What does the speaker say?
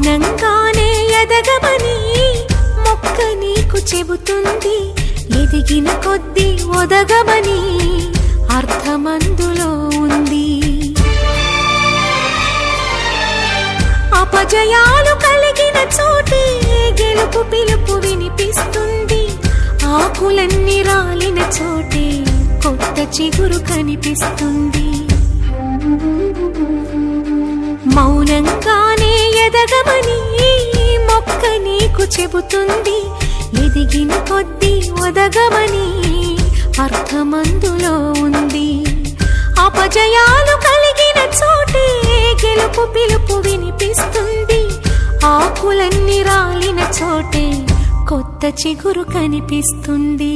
మౌనంగానే ఎదగమని మొక్క నీకు చెబుతుంది. ఎదిగిన కొద్దీ ఒదగమని అర్థమందులో ఉంది. అపజయాలు కలిగిన చోటే గెలుపు పిలుపు వినిపిస్తుంది. ఆకులన్నీ రాలిన చోటే కొత్త చిగురు కనిపిస్తుంది. మౌనంగానే ఎదగమని మొక్క నీకు చెబుతుంది. ఎదిగిన కొద్దీ ఒదగమని అర్థమందులో ఉంది. అపజయాలు కలిగిన చోటే గెలుపు పిలుపు వినిపిస్తుంది. ఆకులన్నీ రాలిన చోటే కొత్త చిగురు కనిపిస్తుంది.